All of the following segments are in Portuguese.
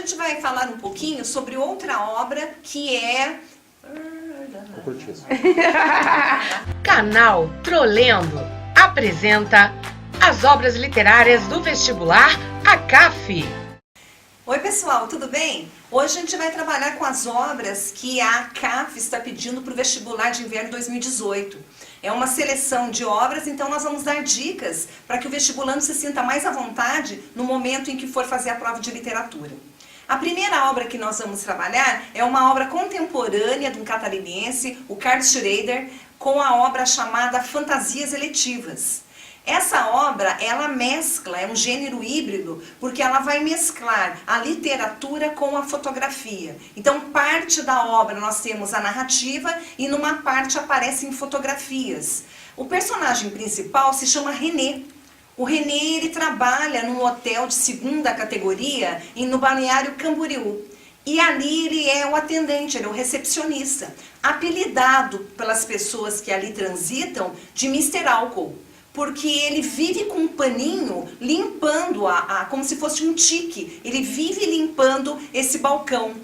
gente vai falar um pouquinho sobre outra obra que é... Canal Trolendo apresenta as obras literárias do vestibular ACAF. Oi pessoal, tudo bem? Hoje a gente vai trabalhar com as obras que a ACAF está pedindo para o vestibular de inverno 2018. É uma seleção de obras, então nós vamos dar dicas para que o vestibulando se sinta mais à vontade no momento em que for fazer a prova de literatura. A primeira obra que nós vamos trabalhar é uma obra contemporânea de um catarinense, o Carlos Schrader, com a obra chamada Fantasias Eletivas. Essa obra, ela mescla, é um gênero híbrido, porque ela vai mesclar a literatura com a fotografia. Então, parte da obra nós temos a narrativa e numa parte aparecem fotografias. O personagem principal se chama René. O René, ele trabalha num hotel de segunda categoria no balneário Camboriú. E ali ele é o atendente, ele é o recepcionista, apelidado pelas pessoas que ali transitam de Mr. Álcool. Porque ele vive com um paninho limpando, como se fosse um tique, ele vive limpando esse balcão.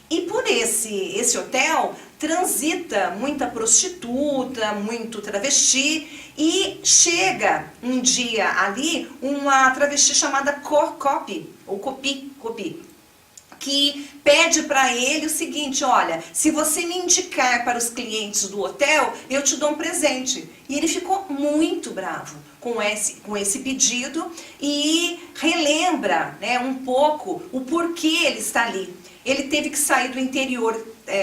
E por esse hotel transita muita prostituta, muito travesti, e chega um dia ali uma travesti chamada Copi, que pede para ele o seguinte: olha, se você me indicar para os clientes do hotel, eu te dou um presente. E ele ficou muito bravo com esse pedido e relembra, né, um pouco o porquê ele está ali. Ele teve que sair do interior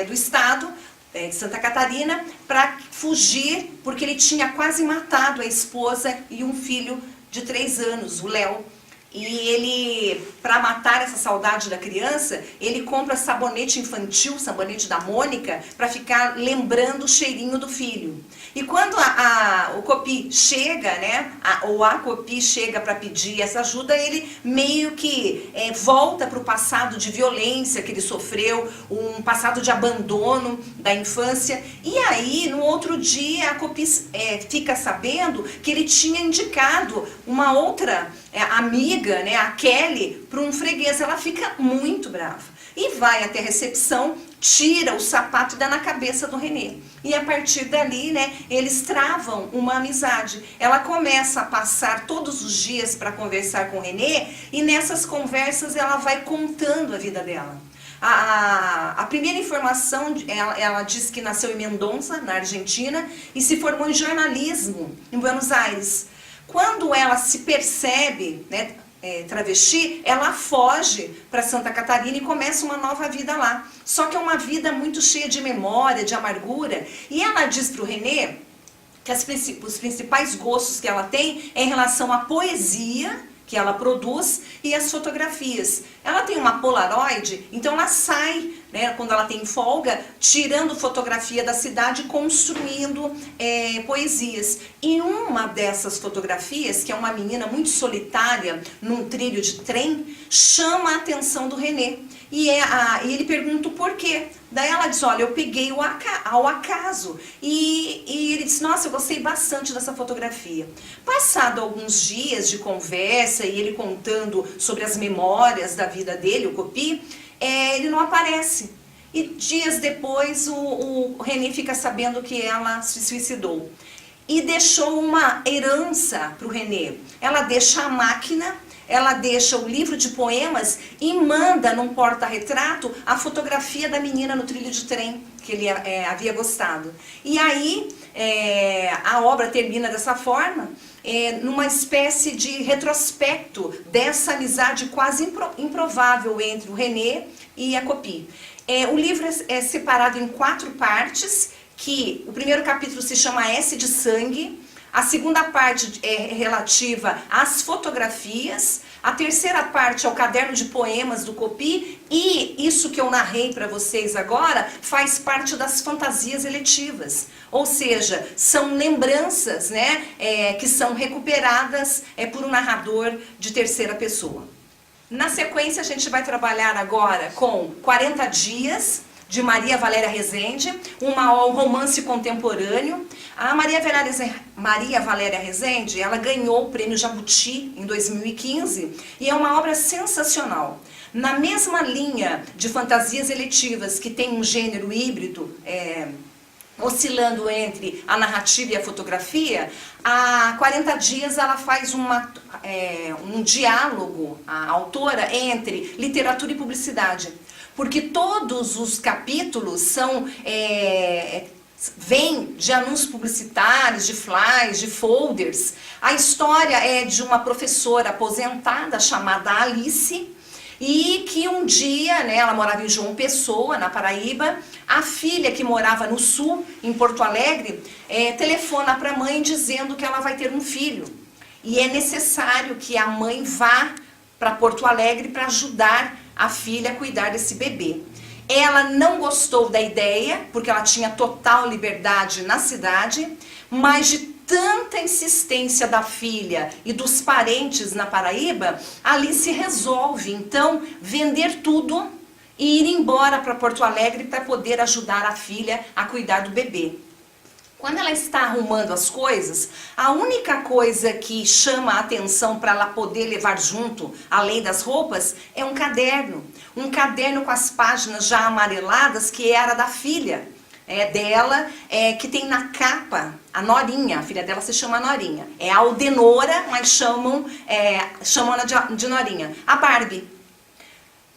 do estado, de Santa Catarina, para fugir, porque ele tinha quase matado a esposa e um filho de 3 anos, o Léo. E ele, para matar essa saudade da criança, ele compra sabonete infantil, sabonete da Mônica, para ficar lembrando o cheirinho do filho. E quando o Copi chega, né, a Copi chega para pedir essa ajuda, ele meio que volta para o passado de violência que ele sofreu, um passado de abandono da infância. E aí, no outro dia, a Copi fica sabendo que ele tinha indicado uma outra amiga, né, a Kelly, para um freguês. Ela fica muito brava e vai até a recepção, tira o sapato e dá na cabeça do René. E a partir dali, né, eles travam uma amizade. Ela começa a passar todos os dias para conversar com o René, e nessas conversas ela vai contando a vida dela. A primeira informação, ela diz que nasceu em Mendoza, na Argentina, e se formou em jornalismo em Buenos Aires. Quando ela se percebe, né, travesti, ela foge para Santa Catarina e começa uma nova vida lá. Só que é uma vida muito cheia de memória, de amargura. E ela diz para o René que os principais gostos que ela tem é em relação à poesia que ela produz e as fotografias. Ela tem uma Polaroid, então ela sai, né, quando ela tem folga, tirando fotografia da cidade, construindo poesias. E uma dessas fotografias, que é uma menina muito solitária num trilho de trem, chama a atenção do René. E ele pergunta o porquê. Daí ela diz: olha, eu peguei ao acaso. E ele diz: nossa, eu gostei bastante dessa fotografia. Passado alguns dias de conversa e ele contando sobre as memórias da vida dele, o Copi, ele não aparece. E dias depois o René fica sabendo que ela se suicidou. E deixou uma herança para o René. Ela deixa a máquina, ela deixa o livro de poemas e manda num porta-retrato a fotografia da menina no trilho de trem, que ele havia gostado. E aí a obra termina dessa forma, numa espécie de retrospecto dessa amizade quase improvável entre o René e a Copi. O livro é separado em 4 partes, que o primeiro capítulo se chama S de Sangue, a segunda parte é relativa às fotografias, a terceira parte é o caderno de poemas do Copi, e isso que eu narrei para vocês agora faz parte das fantasias eletivas. Ou seja, são lembranças, né, que são recuperadas por um narrador de terceira pessoa. Na sequência, a gente vai trabalhar agora com 40 Dias, de Maria Valéria Rezende, um romance contemporâneo. A Maria Valéria Rezende, ela ganhou o prêmio Jabuti em 2015 e é uma obra sensacional. Na mesma linha de fantasias eletivas que tem um gênero híbrido, oscilando entre a narrativa e a fotografia, há 40 dias ela faz um diálogo, a autora, entre literatura e publicidade. Porque todos os capítulos vêm de anúncios publicitários, de flyers, de folders. A história é de uma professora aposentada chamada Alice, e que um dia, né, ela morava em João Pessoa, na Paraíba, a filha que morava no sul, em Porto Alegre, telefona para a mãe dizendo que ela vai ter um filho. E é necessário que a mãe vá para Porto Alegre para ajudar a filha a cuidar desse bebê. Ela não gostou da ideia, porque ela tinha total liberdade na cidade, mas de tanta insistência da filha e dos parentes na Paraíba, Alice resolve, então, vender tudo e ir embora para Porto Alegre para poder ajudar a filha a cuidar do bebê. Quando ela está arrumando as coisas, a única coisa que chama a atenção para ela poder levar junto, além das roupas, é um caderno. Um caderno com as páginas já amareladas, que era da filha dela, que tem na capa a Norinha. A filha dela se chama Norinha. É a Aldenora, mas chamam ela de Norinha. A Barbie.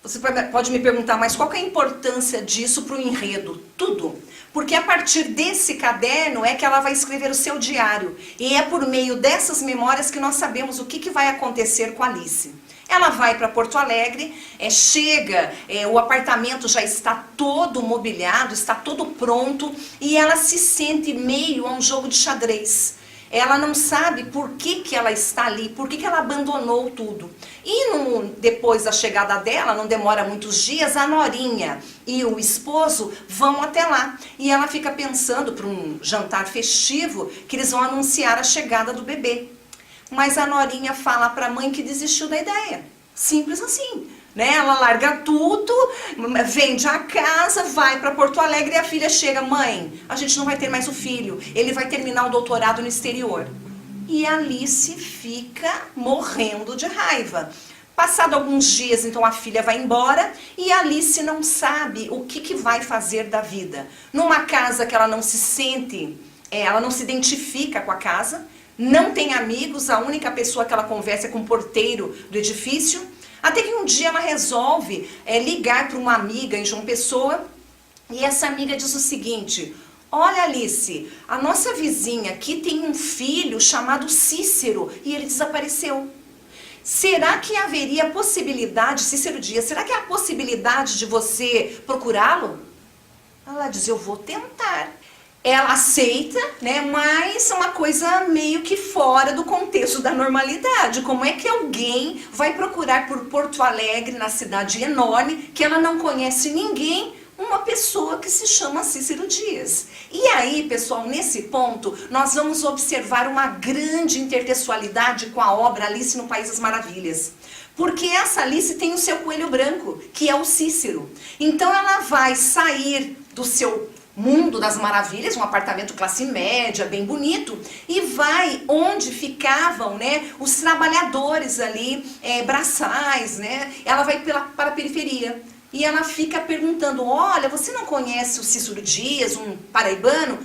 Você pode me perguntar, mas qual que é a importância disso para o enredo? Tudo. Porque a partir desse caderno é que ela vai escrever o seu diário. E é por meio dessas memórias que nós sabemos o que vai acontecer com Alice. Ela vai para Porto Alegre, chega, o apartamento já está todo mobiliado, está todo pronto, e ela se sente meio a um jogo de xadrez. Ela não sabe por que ela está ali, por que ela abandonou tudo. E depois da chegada dela, não demora muitos dias, a Norinha e o esposo vão até lá. E ela fica pensando para um jantar festivo que eles vão anunciar a chegada do bebê. Mas a Norinha fala para a mãe que desistiu da ideia. Simples assim. Né? Ela larga tudo, vende a casa, vai para Porto Alegre e a filha chega. Mãe, a gente não vai ter mais o filho, ele vai terminar o doutorado no exterior. E a Alice fica morrendo de raiva. Passado alguns dias, então a filha vai embora e a Alice não sabe o que vai fazer da vida. Numa casa que ela não se sente, ela não se identifica com a casa, não tem amigos, a única pessoa que ela conversa é com o porteiro do edifício. Até que um dia ela resolve ligar para uma amiga em João Pessoa, e essa amiga diz o seguinte: olha, Alice, a nossa vizinha aqui tem um filho chamado Cícero e ele desapareceu. Será que haveria possibilidade, Cícero Dias, será que há a possibilidade de você procurá-lo? Ela diz: eu vou tentar. Ela aceita, né, mas é uma coisa meio que fora do contexto da normalidade. Como é que alguém vai procurar por Porto Alegre, na cidade enorme, que ela não conhece ninguém, uma pessoa que se chama Cícero Dias? E aí, pessoal, nesse ponto, nós vamos observar uma grande intertextualidade com a obra Alice no País das Maravilhas. Porque essa Alice tem o seu coelho branco, que é o Cícero. Então ela vai sair do seu mundo das maravilhas, um apartamento classe média, bem bonito, e vai onde ficavam, né, os trabalhadores ali, braçais, né? Ela vai para a periferia. E ela fica perguntando: olha, você não conhece o Cícero Dias, um paraibano?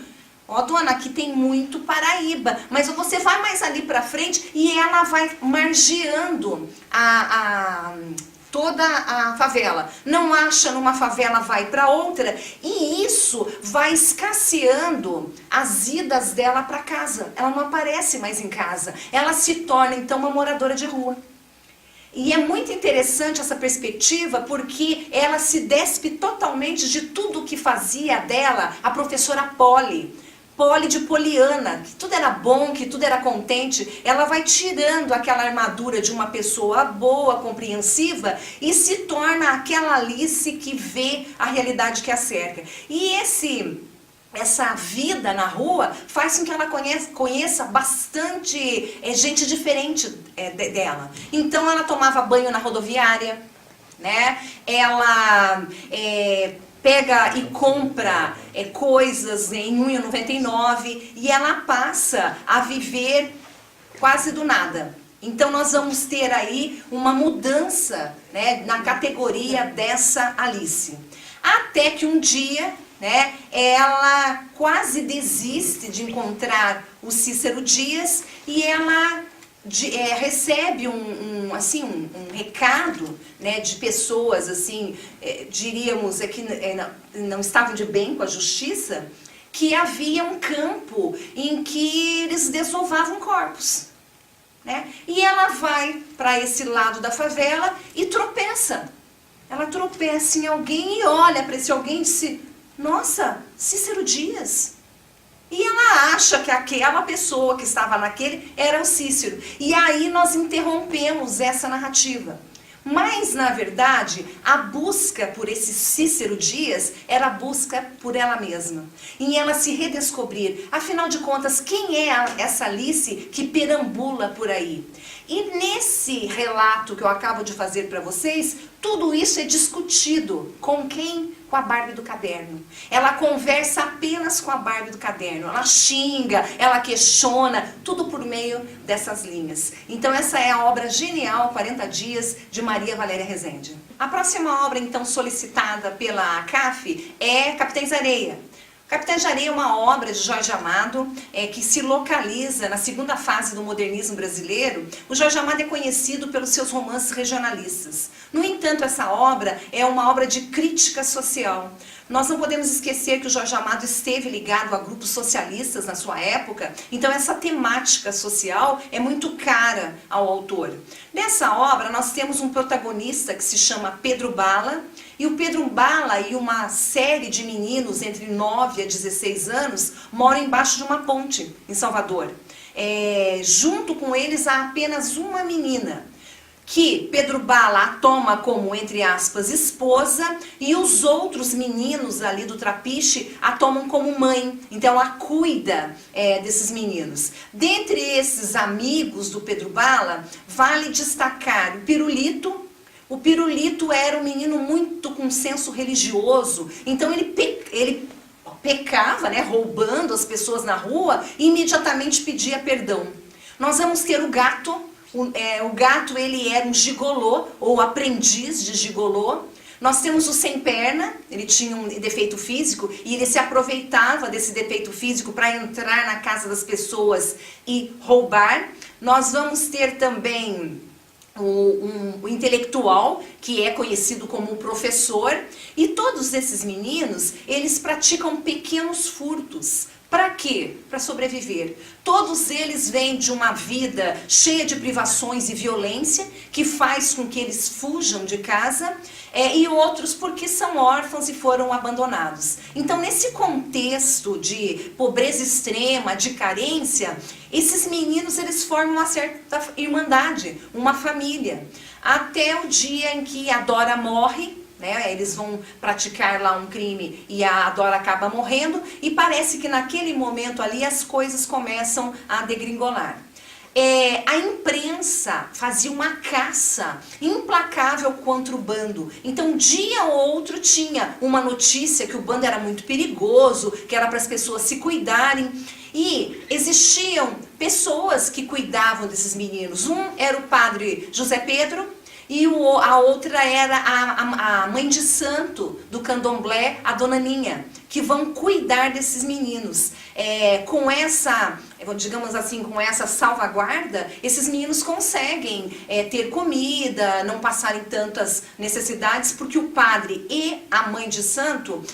Ó, dona, aqui tem muito Paraíba, mas você vai mais ali para frente, e ela vai margeando toda a favela. Não acha numa favela, vai para outra, e isso vai escasseando as idas dela para casa. Ela não aparece mais em casa. Ela se torna então uma moradora de rua. E é muito interessante essa perspectiva, porque ela se despe totalmente de tudo que fazia dela a professora Polly de Poliana, que tudo era bom, que tudo era contente. Ela vai tirando aquela armadura de uma pessoa boa, compreensiva, e se torna aquela Alice que vê a realidade que a cerca. E essa vida na rua faz com que ela conheça bastante gente diferente dela. Então ela tomava banho na rodoviária, né? Ela pega e compra coisas em R$1,99, e ela passa a viver quase do nada. Então nós vamos ter aí uma mudança, né, na categoria dessa Alice. Até que um dia, né, ela quase desiste de encontrar o Cícero Dias e ela recebe um recado, né, de pessoas, assim, diríamos, que não estavam de bem com a justiça, que havia um campo em que eles desovavam corpos, né? E ela vai para esse lado da favela e tropeça. Ela tropeça em alguém e olha para esse alguém e diz: nossa, Cícero Dias. E ela acha que aquela pessoa que estava naquele era o Cícero. E aí nós interrompemos essa narrativa. Mas, na verdade, a busca por esse Cícero Dias era a busca por ela mesma. Em ela se redescobrir. Afinal de contas, quem é essa Alice que perambula por aí? E nesse relato que eu acabo de fazer para vocês, tudo isso é discutido. Com quem? Com a Barbie do caderno. Ela conversa apenas com a Barbie do caderno. Ela xinga, ela questiona, tudo por meio dessas linhas. Então essa é a obra genial, 40 Dias, de Maria Valéria Rezende. A próxima obra, então, solicitada pela CAF é Capitães Areia. Capitães de Areia é uma obra de Jorge Amado que se localiza na segunda fase do modernismo brasileiro. O Jorge Amado é conhecido pelos seus romances regionalistas. No entanto, essa obra é uma obra de crítica social. Nós não podemos esquecer que o Jorge Amado esteve ligado a grupos socialistas na sua época, então essa temática social é muito cara ao autor. Nessa obra nós temos um protagonista que se chama Pedro Bala, e o Pedro Bala e uma série de meninos entre 9 a 16 anos moram embaixo de uma ponte em Salvador. Junto com eles há apenas uma menina, que Pedro Bala a toma como, entre aspas, esposa, e os outros meninos ali do Trapiche a tomam como mãe. Então ela cuida desses meninos. Dentre esses amigos do Pedro Bala, vale destacar o Pirulito. O Pirulito era um menino muito com senso religioso, então ele pecava, né, roubando as pessoas na rua e imediatamente pedia perdão. Nós vamos ter o Gato. O Gato, ele era um gigolô, ou aprendiz de gigolô. Nós temos o Sem Perna, ele tinha um defeito físico e ele se aproveitava desse defeito físico para entrar na casa das pessoas e roubar. Nós vamos ter também o intelectual, que é conhecido como o professor, e todos esses meninos, eles praticam pequenos furtos. Para quê? Para sobreviver. Todos eles vêm de uma vida cheia de privações e violência, que faz com que eles fujam de casa, e outros porque são órfãos e foram abandonados. Então, nesse contexto de pobreza extrema, de carência, esses meninos eles formam uma certa irmandade, uma família. Até o dia em que a Dora morre, né? Eles vão praticar lá um crime e a Dora acaba morrendo, e parece que naquele momento ali as coisas começam a degringolar. A imprensa fazia uma caça implacável contra o bando. Então, um dia ou outro tinha uma notícia que o bando era muito perigoso, que era para as pessoas se cuidarem. E existiam pessoas que cuidavam desses meninos. Um era o padre José Pedro, e a outra era a mãe de santo do candomblé, a Dona Ninha, que vão cuidar desses meninos. Com essa, digamos assim, com essa salvaguarda, esses meninos conseguem ter comida, não passarem tantas necessidades, porque o padre e a mãe de santo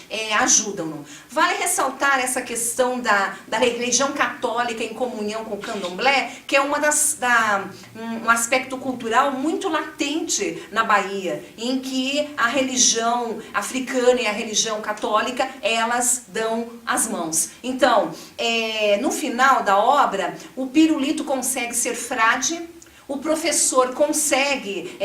ajudam-no. Vale ressaltar essa questão da religião católica em comunhão com o candomblé, que é um aspecto cultural muito latente na Bahia, em que a religião africana e a religião católica, elas dão as mãos. Então, no final da obra, o Pirulito consegue ser frade, o professor consegue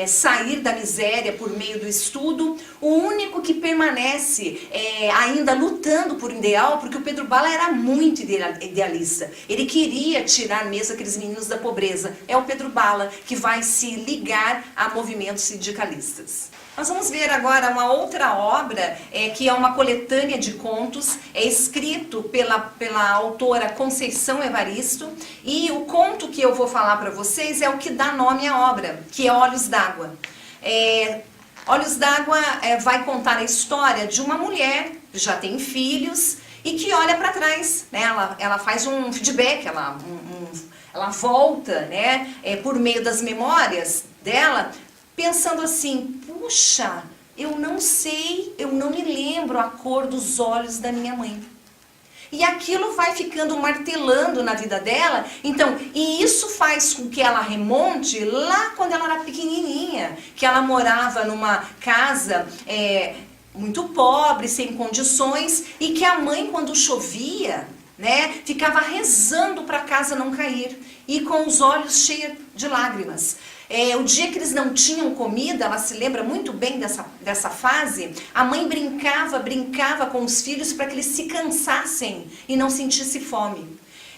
sair da miséria por meio do estudo, o único que permanece ainda lutando por um ideal, porque o Pedro Bala era muito idealista, ele queria tirar mesmo aqueles meninos da pobreza, é o Pedro Bala que vai se ligar a movimentos sindicalistas. Nós vamos ver agora uma outra obra, que é uma coletânea de contos, escrito pela autora Conceição Evaristo, e o conto que eu vou falar para vocês vocês é o que dá nome à obra, que é Olhos d'Água. Olhos d'Água vai contar a história de uma mulher que já tem filhos e que olha para trás, né? Ela faz um feedback, ela volta, né? Por meio das memórias dela, pensando assim, puxa, eu não sei, eu não me lembro a cor dos olhos da minha mãe. E aquilo vai ficando martelando na vida dela. Então, e isso faz com que ela remonte lá quando ela era pequenininha, que ela morava numa casa muito pobre, sem condições, e que a mãe, quando chovia, né, ficava rezando para a casa não cair e com os olhos cheios de lágrimas. O dia que eles não tinham comida, ela se lembra muito bem dessa fase, a mãe brincava com os filhos para que eles se cansassem e não sentissem fome.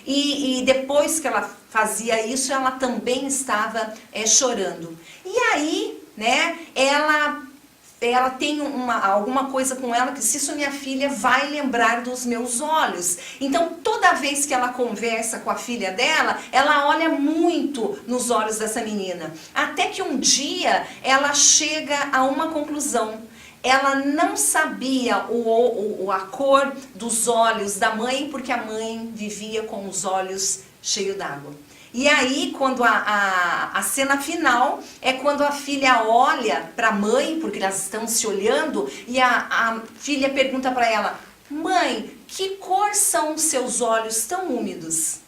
E depois que ela fazia isso, ela também estava chorando. E aí, né, ela tem alguma coisa com ela que se isso minha filha vai lembrar dos meus olhos. Então toda vez que ela conversa com a filha dela, ela olha muito nos olhos dessa menina. Até que um dia ela chega a uma conclusão. Ela não sabia a cor dos olhos da mãe, porque a mãe vivia com os olhos cheios d'água. E aí, quando a cena final é quando a filha olha para a mãe, porque elas estão se olhando, e a filha pergunta para ela, mãe, que cor são os seus olhos tão úmidos?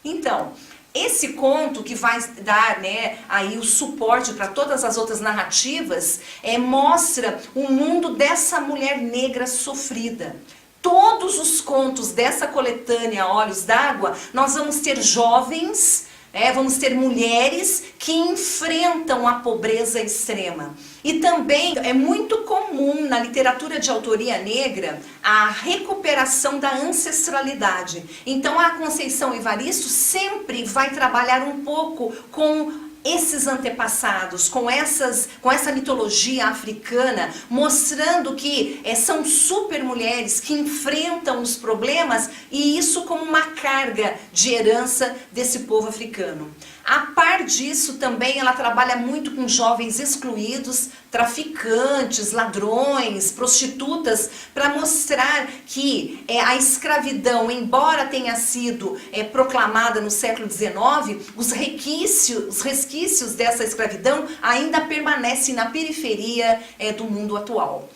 Então, esse conto que vai dar, né, aí o suporte para todas as outras narrativas, mostra o mundo dessa mulher negra sofrida. Todos os contos dessa coletânea Olhos d'Água, nós vamos ter jovens, vamos ter mulheres que enfrentam a pobreza extrema. E também é muito comum na literatura de autoria negra a recuperação da ancestralidade. Então a Conceição Evaristo sempre vai trabalhar um pouco com esses antepassados, com essa mitologia africana, mostrando que são super mulheres que enfrentam os problemas e isso como uma carga de herança desse povo africano. A par disso também ela trabalha muito com jovens excluídos, traficantes, ladrões, prostitutas, para mostrar que a escravidão, embora tenha sido proclamada no século XIX, os resquícios dessa escravidão ainda permanecem na periferia do mundo atual.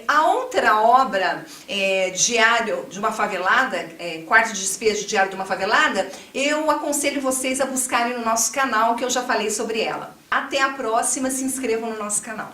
A outra obra, Diário de uma Favelada, Quarto de Despejo, Diário de uma Favelada, eu aconselho vocês a buscarem no nosso canal, que eu já falei sobre ela. Até a próxima, se inscrevam no nosso canal.